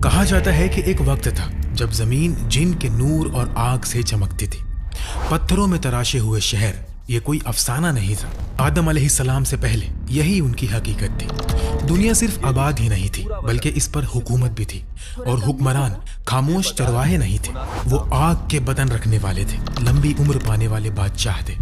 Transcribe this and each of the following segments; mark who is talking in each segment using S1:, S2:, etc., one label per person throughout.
S1: کہا جاتا ہے کہ ایک وقت تھا جب زمین جن کے نور اور آگ سے چمکتی تھی، پتھروں میں تراشے ہوئے شہر یہ کوئی افسانہ نہیں تھا۔ آدم علیہ السلام سے پہلے یہی ان کی حقیقت تھی۔ دنیا صرف آباد ہی نہیں تھی بلکہ اس پر حکومت بھی تھی، اور حکمران خاموش چرواہے نہیں تھے، وہ آگ کے بدن رکھنے والے تھے، لمبی عمر پانے والے بادشاہ تھے۔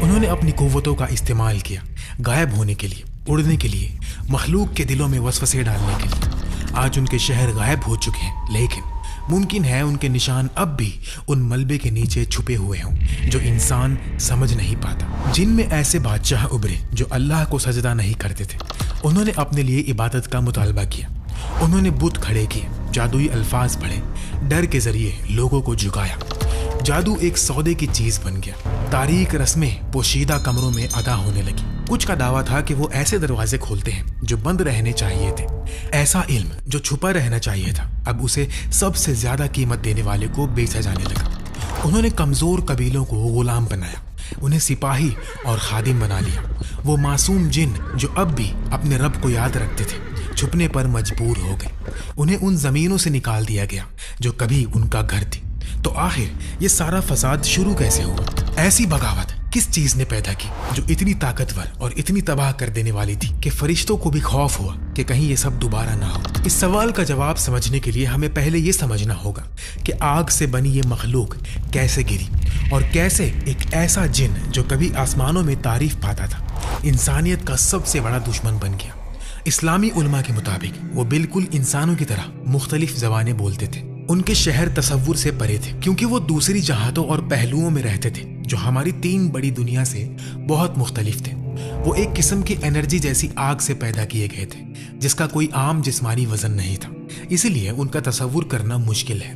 S1: انہوں نے اپنی قوتوں کا استعمال کیا، غائب ہونے کے لیے، اڑنے کے لیے، مخلوق کے دلوں میں وسوسے ڈالنے کے لیے۔ آج ان کے شہر غائب ہو چکے ہیں، لیکن ممکن ہے ان کے نشان اب بھی ان ملبے کے نیچے چھپے ہوئے ہوں جو انسان سمجھ نہیں پاتا۔ جن میں ایسے بادشاہ ابھرے جو اللہ کو سجدہ نہیں کرتے تھے، انہوں نے اپنے لیے عبادت کا مطالبہ کیا، انہوں نے بت کھڑے کیے، جادوئی الفاظ پڑھے، ڈر کے ذریعے لوگوں کو جھکایا۔ جادو ایک سودے کی چیز بن گیا، تاریک رسمیں پوشیدہ کمروں میں ادا ہونے لگی۔ کچھ کا دعویٰ تھا کہ وہ ایسے دروازے کھولتے ہیں جو بند رہنے چاہیے تھے، ایسا علم جو چھپا رہنا چاہیے تھا اب اسے سب سے زیادہ قیمت دینے والے کو بیچا جانے لگا۔ انہوں نے کمزور قبیلوں کو غلام بنایا، انہیں سپاہی اور خادم بنا لیا۔ وہ معصوم جن جو اب بھی اپنے رب کو یاد رکھتے تھے چھپنے پر مجبور ہو گئے، انہیں ان زمینوں سے نکال دیا گیا جو کبھی ان کا گھر تھی۔ تو آخر یہ سارا فساد شروع کیسے ہوا؟ ایسی بغاوت کس چیز نے پیدا کی جو اتنی طاقتور اور اتنی تباہ کر دینے والی تھی کہ فرشتوں کو بھی خوف ہوا کہ کہیں یہ سب دوبارہ نہ ہو؟ اس سوال کا جواب سمجھنے کے لیے ہمیں پہلے یہ سمجھنا ہوگا کہ آگ سے بنی یہ مخلوق کیسے گری، اور کیسے ایک ایسا جن جو کبھی آسمانوں میں تعریف پاتا تھا انسانیت کا سب سے بڑا دشمن بن گیا۔ اسلامی علماء کے مطابق وہ بالکل انسانوں کی طرح مختلف زبانیں بولتے تھے۔ ان کے شہر تصور سے پرے تھے کیونکہ وہ دوسری جہاتوں اور پہلوؤں میں رہتے تھے جو ہماری 3 بڑی دنیا سے بہت مختلف تھے۔ وہ ایک قسم کی انرجی جیسی آگ سے پیدا کیے گئے تھے جس کا کوئی عام جسمانی وزن نہیں تھا، اسی لیے ان کا تصور کرنا مشکل ہے۔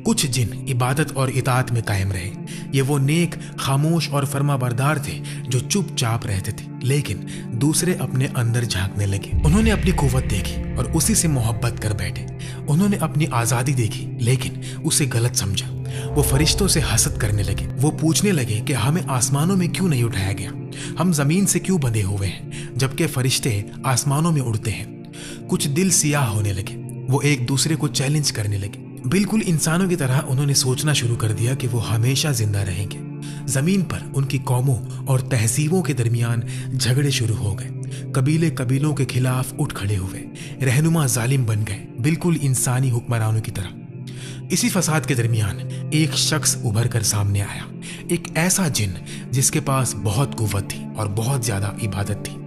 S1: کچھ جن عبادت اور اطاعت میں قائم رہے، یہ وہ نیک، خاموش اور فرما بردار تھے جو چپ چاپ رہتے تھے، لیکن دوسرے اپنے اندر جھانکنے لگے۔ انہوں نے اپنی قوت دیکھی اور اسی سے محبت کر بیٹھے۔ انہوں نے اپنی آزادی دیکھی لیکن اسے غلط سمجھا۔ وہ فرشتوں سے حسد کرنے لگے، وہ پوچھنے لگے کہ ہمیں آسمانوں میں کیوں نہیں اٹھایا گیا، ہم زمین سے کیوں بندھے ہوئے ہیں جبکہ فرشتے آسمانوں میں اڑتے ہیں۔ کچھ دل سیاہ ہونے لگے، وہ ایک دوسرے کو چیلنج کرنے لگے۔ بالکل انسانوں کی طرح انہوں نے سوچنا شروع کر دیا کہ وہ ہمیشہ زندہ رہیں گے۔ زمین پر ان کی قوموں اور تہذیبوں کے درمیان جھگڑے شروع ہو گئے، قبیلے قبیلوں کے خلاف اٹھ کھڑے ہوئے، رہنما ظالم بن گئے، بالکل انسانی حکمرانوں کی طرح۔ اسی فساد کے درمیان ایک شخص ابھر کر سامنے آیا، ایک ایسا جن جس کے پاس بہت قوت تھی اور بہت زیادہ عبادت تھی۔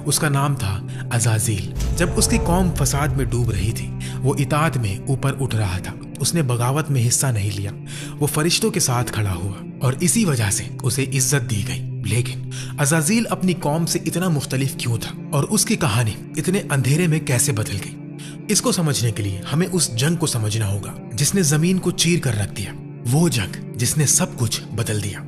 S1: اس کا نام تھا عزازیل۔ جب اس کی قوم فساد میں ڈوب رہی تھی، وہ اطاعت میں اوپر اٹھ رہا تھا، اس نے بغاوت میں حصہ نہیں لیا، وہ فرشتوں کے ساتھ کھڑا ہوا اور اسی وجہ سے اسے عزت دی گئی۔ لیکن عزازیل اپنی قوم سے اتنا مختلف کیوں تھا اور اس کی کہانی اتنے اندھیرے میں کیسے بدل گئی؟ اس کو سمجھنے کے لیے ہمیں اس جنگ کو سمجھنا ہوگا جس نے زمین کو چیر کر رکھ دیا، وہ جنگ جس نے سب کچھ بدل دیا۔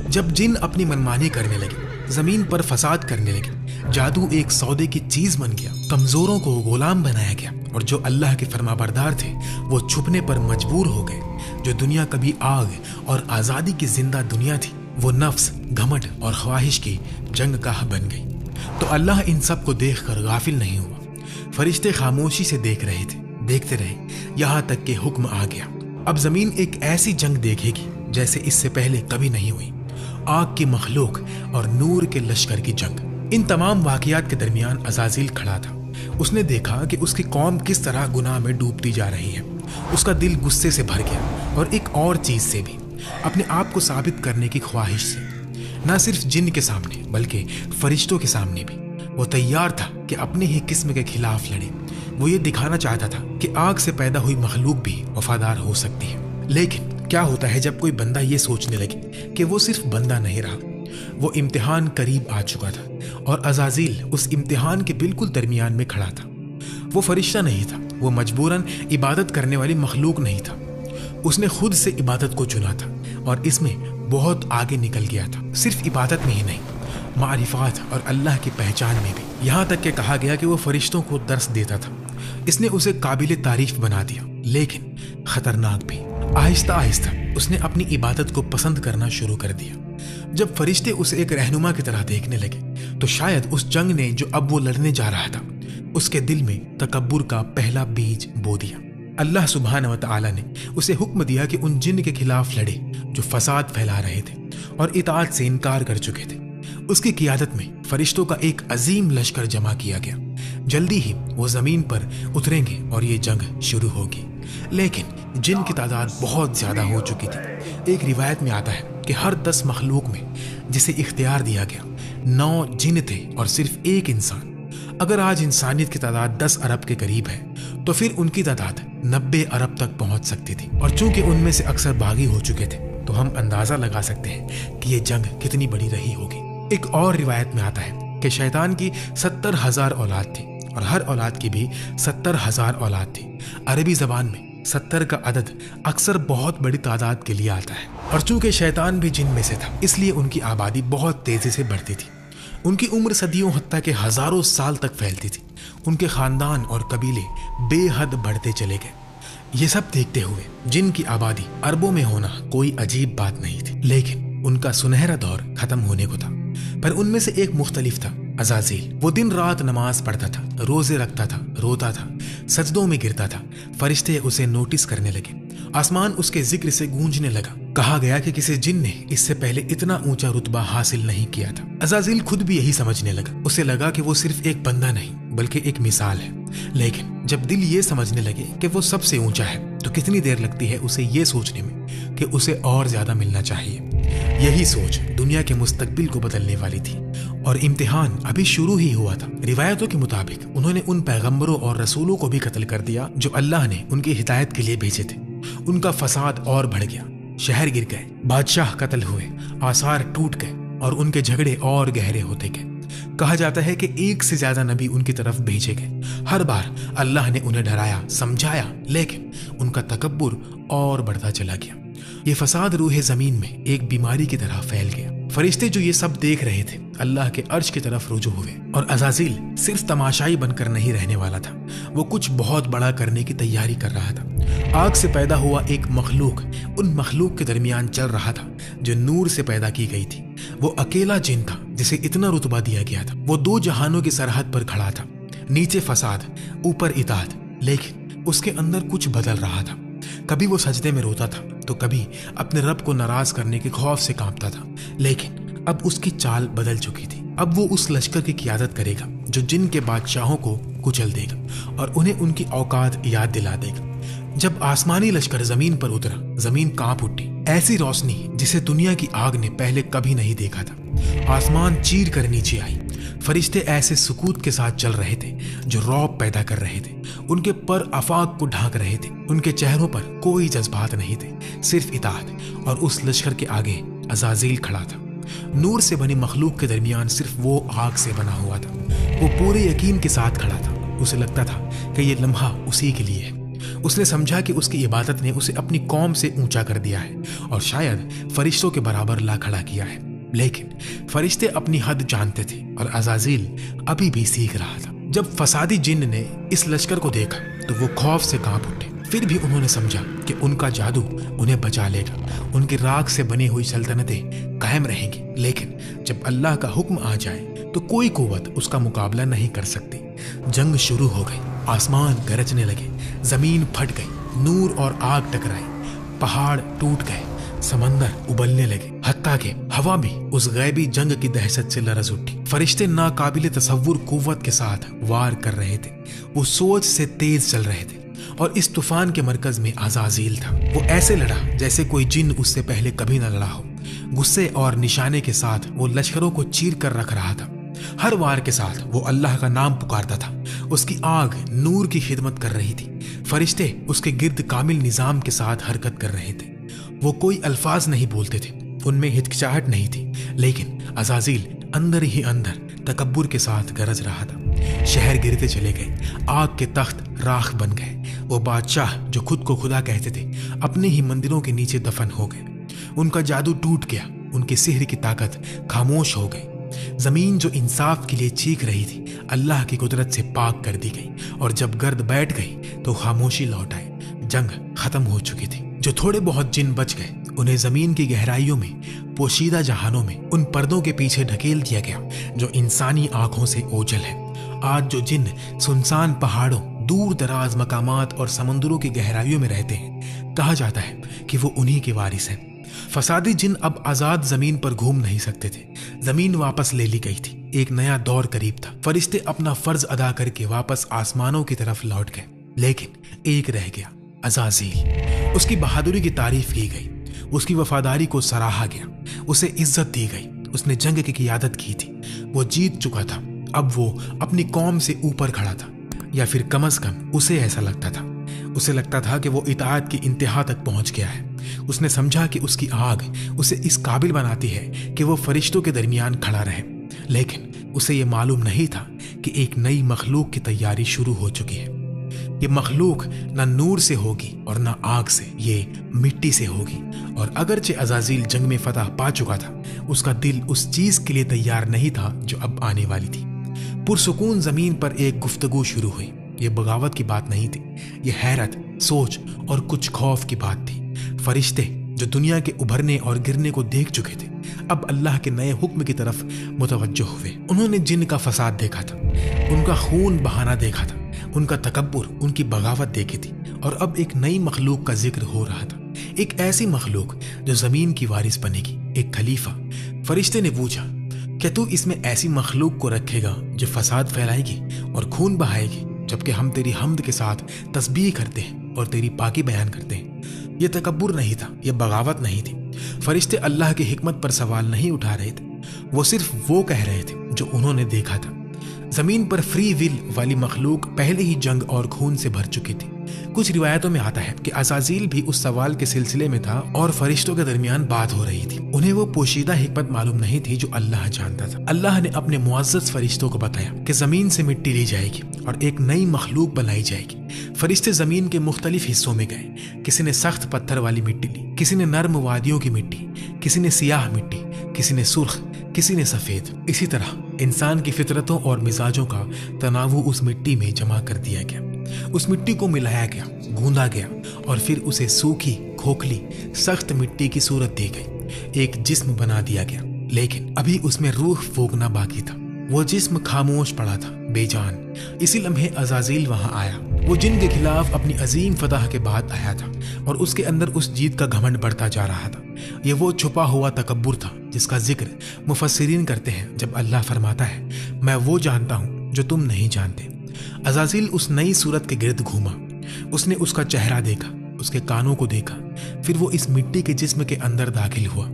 S1: جب جن اپنی منمانی کرنے لگے، زمین پر فساد کرنے لگے، جادو ایک سودے کی چیز بن گیا، کمزوروں کو غلام بنایا گیا، اور جو اللہ کے فرما بردار تھے وہ چھپنے پر مجبور ہو گئے۔ جو دنیا کبھی آگ اور آزادی کی زندہ دنیا تھی، وہ نفس، گھمنڈ اور خواہش کی جنگ گاہ بن گئی۔ تو اللہ ان سب کو دیکھ کر غافل نہیں ہوا۔ فرشتے خاموشی سے دیکھ رہے تھے، دیکھتے رہے، یہاں تک کہ حکم آ گیا۔ اب زمین ایک ایسی جنگ دیکھے گی جیسے اس سے پہلے کبھی نہیں ہوئی، آگ کی مخلوق اور نور کے لشکر کی جنگ۔ ان تمام واقعات کے درمیان عزازیل کھڑا تھا۔ اس نے دیکھا کہ اس کی قوم کس طرح گناہ میں ڈوبتی جا رہی ہے۔ اس کا دل غصے سے بھر گیا، اور ایک اور چیز سے بھی، اپنے آپ کو ثابت کرنے کی خواہش سے۔ نہ صرف جن کے سامنے بلکہ فرشتوں کے سامنے بھی وہ تیار تھا کہ اپنے ہی قسم کے خلاف لڑے۔ وہ یہ دکھانا چاہتا تھا کہ آگ سے پیدا ہوئی مخلوق بھی وفادار ہو سکتی ہے۔ لیکن کیا ہوتا ہے جب کوئی بندہ یہ سوچنے لگے کہ وہ صرف بندہ نہیں رہا، وہ امتحان قریب آ چکا تھا، اور عزازیل اس امتحان کے بالکل درمیان میں کھڑا تھا۔ وہ فرشتہ نہیں تھا، وہ مجبوراً عبادت کرنے والی مخلوق نہیں تھا، اس نے خود سے عبادت کو چنا تھا اور اس میں بہت آگے نکل گیا تھا۔ صرف عبادت میں ہی نہیں، معرفات اور اللہ کی پہچان میں بھی، یہاں تک کہ کہا گیا کہ وہ فرشتوں کو درس دیتا تھا۔ اس نے اسے قابل تعریف بنا دیا، لیکن خطرناک بھی۔ آہستہ آہستہ اس نے اپنی عبادت کو پسند کرنا شروع کر دیا۔ جب فرشتے اسے ایک رہنما کی طرح دیکھنے لگے تو شاید اس جنگ نے جو اب وہ لڑنے جا رہا تھا اس کے دل میں تکبر کا پہلا بیج بو دیا۔ اللہ سبحانہ و تعالی نے اسے حکم دیا کہ ان جن کے خلاف لڑے جو فساد پھیلا رہے تھے اور اطاعت سے انکار کر چکے تھے۔ اس کی قیادت میں فرشتوں کا ایک عظیم لشکر جمع کیا گیا۔ جلدی ہی وہ زمین پر اتریں گے اور یہ جنگ شروع ہوگی، لیکن جن کی تعداد بہت زیادہ ہو چکی تھی۔ ایک روایت میں آتا ہے کہ ہر 10 مخلوق میں جسے اختیار دیا گیا 9 جن تھے اور صرف ایک انسان۔ اگر آج انسانیت کی تعداد 10 ارب کے قریب ہے تو پھر ان کی تعداد 90 ارب تک پہنچ سکتی تھی، اور چونکہ ان میں سے اکثر باغی ہو چکے تھے تو ہم اندازہ لگا سکتے ہیں کہ یہ جنگ کتنی بڑی رہی ہوگی۔ ایک اور روایت میں آتا ہے کہ شیطان کی 70,000 اولاد تھی اور ہر اولاد کی بھی 70,000 اولاد تھی۔ عربی زبان میں 70 کا عدد اکثر بہت بڑی تعداد کے لیے آتا ہے، اور چونکہ شیطان بھی جن میں سے تھا اس لیے ان کی آبادی بہت تیزی سے بڑھتی تھی۔ ان کی عمر صدیوں حتیٰ کہ ہزاروں سال تک پھیلتی تھی۔ ان کے خاندان اور قبیلے بے حد بڑھتے چلے گئے۔ یہ سب دیکھتے ہوئے جن کی آبادی اربوں میں ہونا کوئی عجیب بات نہیں تھی، لیکن ان کا سنہرا دور ختم ہونے کو تھا۔ پر ان میں سے ایک مختلف تھا، عزازیل۔ وہ دن رات نماز پڑھتا تھا، روزے رکھتا تھا، روتا تھا، سجدوں میں گرتا تھا۔ فرشتے اسے نوٹس کرنے لگے، آسمان اس کے ذکر سے گونجنے لگا۔ کہا گیا کہ کسی جن نے اس سے پہلے اتنا اونچا رتبہ حاصل نہیں کیا تھا۔ عزازیل خود بھی یہی سمجھنے لگا۔ اسے لگا کہ وہ صرف ایک بندہ نہیں بلکہ ایک مثال ہے، لیکن جب دل یہ سمجھنے لگے کہ وہ سب سے اونچا ہے تو کتنی دیر لگتی ہے اسے یہ سوچنے میں کہ اسے اور زیادہ ملنا چاہیے۔ یہی سوچ دنیا کے مستقبل کو بدلنے والی تھی، اور امتحان ابھی شروع ہی ہوا تھا۔ روایتوں کے مطابق انہوں نے ان پیغمبروں اور رسولوں کو بھی قتل کر دیا جو اللہ نے ان کی ہدایت کے لیے بھیجے تھے۔ ان کا فساد اور بڑھ گیا، شہر گر گئے، بادشاہ قتل ہوئے، آثار ٹوٹ گئے اور ان کے جھگڑے اور گہرے ہوتے گئے۔ کہا جاتا ہے کہ 1 سے زیادہ نبی ان کی طرف بھیجے گئے۔ ہر بار اللہ نے انہیں ڈرایا، سمجھایا، لیکن ان کا تکبر اور بڑھتا چلا گیا۔ یہ فساد روح زمین میں ایک بیماری کی طرح پھیل گیا۔ فرشتے جو یہ سب دیکھ رہے تھے اللہ کے عرش کی طرف رجوع ہوئے، اور عزازیل صرف تماشائی بن کر نہیں رہنے والا تھا، وہ کچھ بہت بڑا کرنے کی تیاری کر رہا تھا۔ آگ سے پیدا ہوا ایک مخلوق ان مخلوق کے درمیان چل رہا تھا جو نور سے پیدا کی گئی تھی۔ وہ اکیلا جن تھا جسے اتنا رتبہ دیا گیا تھا۔ وہ 2 جہانوں کی سرحد پر کھڑا تھا، نیچے فساد، اوپر اطاعت، لیکن اس کے اندر کچھ بدل رہا تھا۔ کبھی وہ سجدے میں روتا تھا تو کبھی اپنے رب کو ناراض کرنے کے خوف سے کانپتا تھا، لیکن اب اس کی چال بدل چکی تھی۔ اب وہ اس لشکر کی قیادت کرے گا جو جن کے بادشاہوں کو کچل دے گا اور انہیں ان کی اوقات یاد دلا دے گا۔ جب آسمانی لشکر زمین پر اترا، زمین کانپ اٹھی۔ ایسی روشنی جسے دنیا کی آگ نے پہلے کبھی نہیں دیکھا تھا۔ آسمان چیر کر نیچے آئی۔ فرشتے ایسے سکوت کے ساتھ چل رہے تھے جو رعب پیدا کر رہے تھے۔ ان کے پر آفاق کو ڈھانک رہے تھے۔ ان کے چہروں پر کوئی جذبات نہیں تھے، صرف اطاعت۔ اور اس لشکر کے آگے عزازیل کھڑا تھا۔ نور سے بنی مخلوق کے درمیان صرف وہ آگ سے بنا ہوا تھا۔ وہ پورے یقین کے ساتھ کھڑا تھا۔ اسے لگتا تھا کہ یہ لمحہ اسی کے لیے ہے۔ اس نے سمجھا کہ اس کی عبادت نے اسے اپنی قوم سے اونچا کر دیا ہے اور شاید فرشتوں کے برابر لا کھڑا کیا ہے، لیکن فرشتے اپنی حد جانتے تھے اور عزازیل ابھی بھی سیکھ رہا تھا۔ جب فسادی جن نے اس لشکر کو دیکھا تو وہ خوف سے کانپ اٹھے۔ پھر بھی انہوں نے سمجھا کہ ان کا جادو انہیں بچا لے گا، ان کی راکھ سے بنی ہوئی سلطنتیں قائم رہیں گی، لیکن جب اللہ کا حکم آ جائے تو کوئی قوت اس کا مقابلہ نہیں کر سکتی۔ جنگ شروع ہو گئی، آسمان گرجنے لگے، زمین پھٹ گئی، نور اور آگ ٹکرائی، پہاڑ ٹوٹ گئے، سمندر ابلنے لگے، حتیٰ کہ ہوا بھی اس غیبی جنگ کی دہشت سے لرز اٹھی۔ فرشتے ناقابل تصور قوت کے ساتھ وار کر رہے تھے، وہ سوچ سے تیز چل رہے تھے، اور اس طوفان کے مرکز میں عزازیل تھا۔ وہ ایسے لڑا جیسے کوئی جن اس سے پہلے کبھی نہ لڑا ہو۔ غصے اور نشانے کے ساتھ وہ لشکروں کو چیر کر رکھ رہا تھا۔ ہر وار کے ساتھ وہ اللہ کا نام پکارتا تھا۔ اس کی آگ نور کی خدمت کر رہی تھی، فرشتے اس کے گرد کامل نظام کے ساتھ حرکت کر رہے تھے۔ وہ کوئی الفاظ نہیں بولتے تھے، ان میں ہچکچاہٹ نہیں تھی، لیکن عزازیل اندر ہی اندر تکبر کے ساتھ گرج رہا تھا۔ شہر گرتے چلے گئے، آگ کے تخت راکھ بن گئے۔ وہ بادشاہ جو خود کو خدا کہتے تھے اپنے ہی مندروں کے نیچے دفن ہو گئے۔ ان کا جادو ٹوٹ گیا، ان کے سحر کی طاقت خاموش ہو گئی۔ زمین جو انصاف کے لیے چیخ رہی تھی اللہ کی قدرت سے پاک کر دی گئی، اور جب گرد بیٹھ گئی تو خاموشی لوٹ آئی۔ جنگ ختم ہو چکی تھی۔ جو تھوڑے بہت جن بچ گئے انہیں زمین کی گہرائیوں میں پوشیدہ جہانوں میں ان پردوں کے پیچھے ڈھکیل دیا گیا جو انسانی آنکھوں سے اوجھل ہے۔ آج جو جن سنسان پہاڑوں، دور دراز مقامات اور سمندروں کی گہرائیوں میں رہتے ہیں، کہا جاتا ہے کہ وہ انہی کے وارث ہیں۔ فسادی جن اب آزاد زمین پر گھوم نہیں سکتے تھے، زمین واپس لے لی گئی تھی، ایک نیا دور قریب تھا۔ فرشتے اپنا فرض ادا کر کے واپس آسمانوں کی طرف لوٹ گئے، لیکن ایک رہ گیا، عزازیل۔ اس کی بہادری کی تعریف کی گئی، اس کی وفاداری کو سراہا گیا، اسے عزت دی گئی۔ اس نے جنگ کی قیادت کی تھی، وہ جیت چکا تھا، اب وہ اپنی قوم سے اوپر کھڑا تھا، یا پھر کم از کم اسے ایسا لگتا تھا۔ اسے لگتا تھا کہ وہ اطاعت کی انتہا تک پہنچ گیا ہے۔ اس نے سمجھا کہ اس کی آگ اسے اس قابل بناتی ہے کہ وہ فرشتوں کے درمیان کھڑا رہے، لیکن اسے یہ معلوم نہیں تھا کہ ایک نئی مخلوق کی تیاری شروع ہو چکی ہے۔ یہ مخلوق نہ نور سے ہوگی اور نہ آگ سے، یہ مٹی سے ہوگی۔ اور اگرچہ عزازیل جنگ میں فتح پا چکا تھا، اس کا دل اس چیز کے لیے تیار نہیں تھا جو اب آنے والی تھی۔ پرسکون زمین پر ایک گفتگو شروع ہوئی۔ یہ بغاوت کی بات نہیں تھی، یہ حیرت، سوچ اور کچھ خوف کی بات تھی۔ فرشتے جو دنیا کے ابھرنے اور گرنے کو دیکھ چکے تھے، اب اللہ کے نئے حکم کی طرف متوجہ ہوئے۔ انہوں نے جن کا فساد دیکھا تھا، ان کا خون بہانا دیکھا تھا، ان کا تکبر، ان کی بغاوت دیکھی تھی، اور اب ایک نئی مخلوق کا ذکر ہو رہا تھا، ایک ایسی مخلوق جو زمین کی وارث بنے گی، ایک خلیفہ۔ فرشتے نے پوچھا، کیا تو اس میں ایسی مخلوق کو رکھے گا جو فساد پھیلائے گی اور خون بہائے گی، جبکہ ہم تیری حمد کے ساتھ تسبیح کرتے ہیں اور تیری پاکی بیان کرتے ہیں؟ یہ تکبر نہیں تھا، یہ بغاوت نہیں تھی۔ فرشتے اللہ کی حکمت پر سوال نہیں اٹھا رہے تھے، وہ صرف وہ کہہ رہے تھے جو انہوں نے دیکھا تھا۔ زمین پر فری ول والی مخلوق پہلے ہی جنگ اور خون سے بھر چکی تھی۔ کچھ روایتوں میں آتا ہے کہ عزازیل بھی اس سوال کے سلسلے میں تھا اور فرشتوں کے درمیان بات ہو رہی تھی۔ انہیں وہ پوشیدہ حکمت معلوم نہیں تھی جو اللہ جانتا تھا۔ اللہ نے اپنے معزز فرشتوں کو بتایا کہ زمین سے مٹی لی جائے گی اور ایک نئی مخلوق بنائی جائے گی۔ فرشتے زمین کے مختلف حصوں میں گئے، کسی نے سخت پتھر والی مٹی لی، کسی نے نرم وادیوں کی مٹی، کسی نے سیاہ مٹی، کسی نے سرخ، کسی نے سفید۔ اسی طرح انسان کی فطرتوں اور مزاجوں کا تنوع اس مٹی میں جمع کر دیا گیا۔ اس مٹی کو ملایا گیا، گوندا گیا، اور پھر اسے سوکھی، کھوکھلی، سخت مٹی کی صورت دی گئی، ایک جسم بنا دیا گیا۔ لیکن ابھی اس میں روح پھونکنا باقی تھا۔ وہ جسم خاموش پڑا تھا، بے جان۔ اسی لمحے عزازیل وہاں آیا۔ وہ جن کے خلاف اپنی عظیم فتح کے بعد آیا تھا، اور اس کے اندر اس جیت کا گھمنڈ بڑھتا جا رہا تھا۔ یہ وہ چھپا ہوا تکبر تھا جس کا ذکر مفسرین کرتے ہیں جب اللہ فرماتا ہے، میں وہ جانتا ہوں جو تم نہیں جانتے۔ عزازیل اس نئی صورت کے گرد گھوما۔ اس نے اس کا چہرہ دیکھا، اس کے کانوں کو دیکھا، پھر وہ اس مٹی کے جسم کے اندر داخل ہوا۔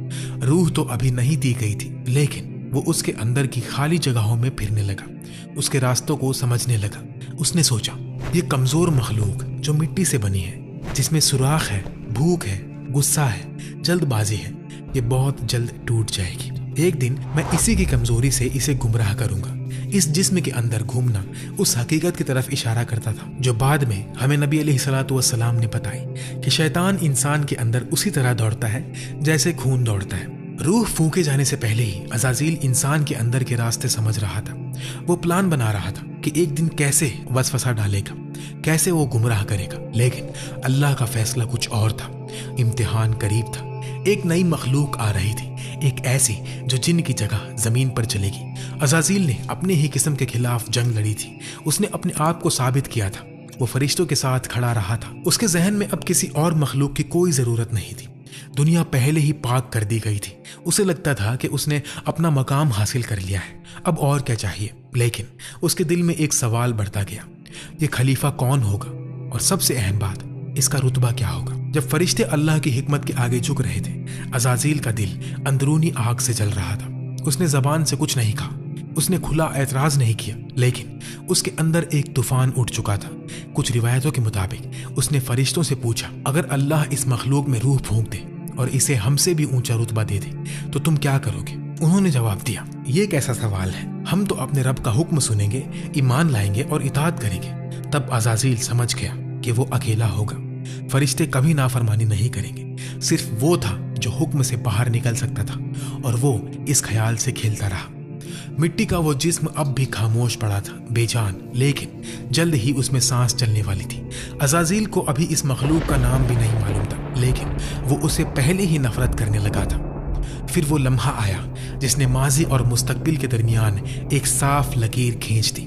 S1: روح تو ابھی نہیں دی گئی تھی، لیکن وہ اس کے اندر کی خالی جگہوں میں پھرنے لگا، اس کے راستوں کو سمجھنے لگا۔ اس نے سوچا، یہ کمزور مخلوق جو مٹی سے بنی ہے، جس میں سوراخ ہے، بھوک ہے، غصہ ہے، جلد بازی ہے، یہ بہت جلد ٹوٹ جائے گی۔ ایک دن میں اسی کی کمزوری سے اسے گمراہ کروں گا۔ اس جسم کے اندر گھومنا اس حقیقت کی طرف اشارہ کرتا تھا جو بعد میں ہمیں نبی علیہ الصلوۃ والسلام نے بتائی کہ شیطان انسان کے اندر اسی طرح دوڑتا ہے جیسے خون دوڑتا ہے۔ روح پھونکے جانے سے پہلے ہی عزازیل انسان کے اندر کے راستے سمجھ رہا تھا۔ وہ پلان بنا رہا تھا کہ ایک دن کیسے وسوسہ ڈالے گا، کیسے وہ گمراہ کرے گا، لیکن اللہ کا فیصلہ کچھ اور تھا۔ امتحان قریب تھا۔ ایک نئی مخلوق آ رہی تھی، ایک ایسی جو جن کی جگہ زمین پر چلے گی۔ عزازیل نے اپنے ہی قسم کے خلاف جنگ لڑی تھی، اس نے اپنے آپ کو ثابت کیا تھا، وہ فرشتوں کے ساتھ کھڑا رہا تھا۔ اس کے ذہن میں اب کسی اور مخلوق کی کوئی ضرورت نہیں تھی، دنیا پہلے ہی پاک کر دی گئی تھی۔ اسے لگتا تھا کہ اس نے اپنا مقام حاصل کر لیا ہے، اب اور کیا چاہیے۔ لیکن اس کے دل میں ایک سوال بڑھتا گیا، یہ خلیفہ کون ہوگا، اور سب سے اہم بات، اس کا رتبہ کیا ہوگا۔ جب فرشتے اللہ کی حکمت کے آگے جھک رہے تھے، عزازیل کا دل اندرونی آگ سے جل رہا تھا۔ اس نے زبان سے کچھ نہیں کہا، اس نے کھلا اعتراض نہیں کیا، لیکن اس کے اندر ایک طوفان اٹھ چکا تھا۔ کچھ روایتوں کے مطابق اس نے فرشتوں سے پوچھا، اگر اللہ اس مخلوق میں روح پھونک دے اور اسے ہم سے بھی اونچا رتبہ دے دے تو تم کیا کرو گے؟ انہوں نے جواب دیا، یہ کیسا سوال ہے، ہم تو اپنے رب کا حکم سنیں گے، ایمان لائیں گے اور اطاعت کریں گے۔ تب عزازیل سمجھ گیا کہ وہ اکیلا ہوگا، فرشتے کبھی نافرمانی نہیں کریں گے، صرف وہ تھا جو حکم سے باہر نکل سکتا تھا، اور وہ اس خیال سے کھیلتا رہا۔ مٹی کا وہ جسم اب بھی خاموش پڑا تھا، بے جان، لیکن جلد ہی اس میں سانس چلنے والی تھی۔ عزازیل کو ابھی اس مخلوق کا نام بھی نہیں معلوم تھا، لیکن وہ اسے پہلے ہی نفرت کرنے لگا تھا۔ پھر وہ لمحہ آیا جس نے ماضی اور مستقبل کے درمیان ایک صاف لکیر کھینچ دی۔